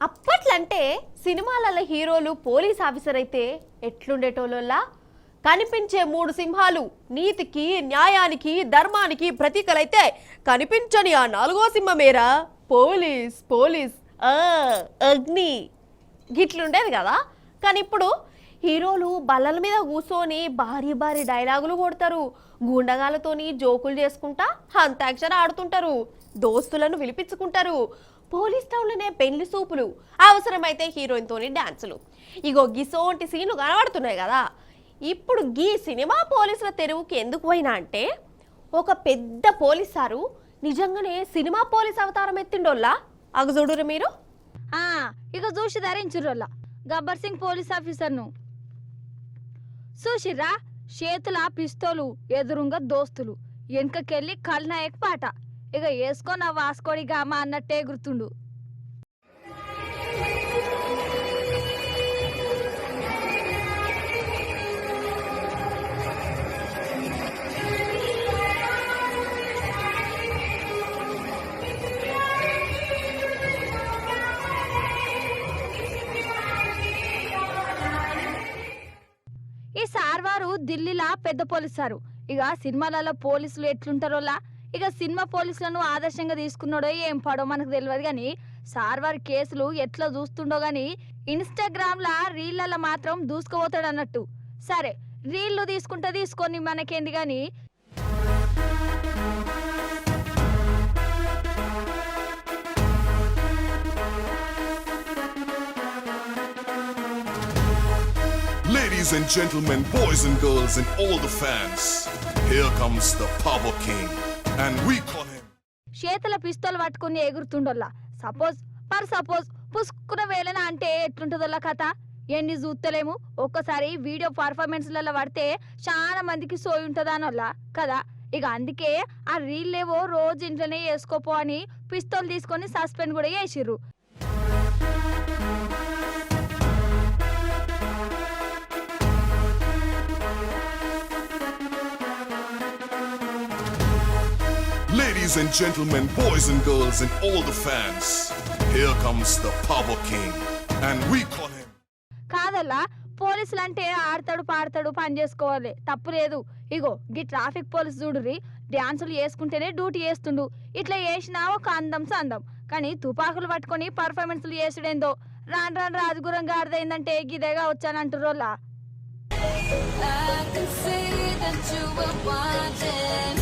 అప్పట్లంటే సినిమాలలో హీరోలు police officer అయితే ఎట్లుండేటోళ్ళ కనిపించే మూడు సింహాలు నీతికి న్యాయానికి ధర్మానికి ప్రతీకలైతే కనిపించని ఆ నాలుగో సింహమేరా పోలీస్ పోలీస్ అగ్ని గిట్లుండేది కదా. కానీ ఇప్పుడు హీరోలు బల్లల మీద కూర్చొని భారీ భారీ డైలాగులు కొడతారు, గుండగాలతోని జోకులు చేసుకుంటా అంతాక్షరి ఆడుతుంటారు, దోస్తులను విలిపించుకుంటారు, పోలీస్ టౌన్లోనే పెళ్లి సూపులు, అవసరమైతే హీరోయిన్ తోని డాన్సులు. ఇగో గిసోంటి సీన్లు కనబడుతున్నాయి కదా. ఇప్పుడు గీ సినిమా పోలీసుల తెరువుకి ఎందుకు పోయినా అంటే ఒక పెద్ద పోలీస్ సారు నిజంగానే సినిమా పోలీస్ అవతారం ఎత్తిండోళ్ళ. అగు చూడురు మీరు. ఇక చూసి ధరించురోళ్ళ గబ్బర్ సింగ్ పోలీస్ ఆఫీసర్ను చూసిర్రా. చేతుల పిస్తోలు, ఎదురుంగా దోస్తులు, వెనకకెళ్ళి కల్నాయక్ పాట. ఇక వేసుకొని ఆ వాస్కోడిగా అమ్మ అన్నట్టే గుర్తుండు. ఈ సార్ వారు ఢిల్లీలా పెద్ద పోలీసు సారు. ఇక సినిమాలలో పోలీసులు ఎట్లుంటారోలా, ఇక సినిమా పోలీసులను ఆదర్శంగా తీసుకున్నాడో ఏం పడో మనకు తెలియదు. కానీ సార్ వారి కేసులు ఎట్లా చూస్తుండో గాని ఇన్స్టాగ్రామ్ లా రీళ్లలో మాత్రం దూసుకుపోతాడు అన్నట్టు. సరే రీళ్లు తీసుకుంటే తీసుకొని మనకేంది గాని Ladies and gentlemen, boys and girls and all the fans, here comes the Power King and we call him. చేతుల పిస్తోల్ పట్టుకుని ఎగురుతుండోల్లా. సపోజ్ పుస్కున వేలన అంటే ఎట్లుంటుందోల్లా కథ. ఎన్ని చూస్తలేము, ఒక్కసారి వీడియో పర్ఫార్మెన్స్లలో పడితే చాలా మందికి సోయి ఉంటుందనోల్లా కదా. ఇక అందుకే ఆ రీల్లేవో రోజు ఇంట్లోనే వేసుకోపో అని పిస్తోల్ తీసుకొని సస్పెండ్ కూడా చేసిర్రు. Ladies and gentlemen, boys and girls and all the fans, here comes the Power King and we call him. కాదల్లా పోలీసులు అంటే ఆడతాడు పాడతాడు పని చేసుకోవాలి, తప్పు లేదు. ఇగో గీ ట్రాఫిక్ పోలీసు చూడుర్రి, డాన్సులు చేసుకుంటేనే డ్యూటీ చేస్తుండు. ఇట్లా చేసినా ఒక అందం సందం, కానీ తుపాకులు పట్టుకొని పర్ఫార్మెన్స్లు చేసుడేందో. రాను రాను రాజగురం గాడిదైందంటే గిదేగా వచ్చానంటురోలా. I can see that you were watching.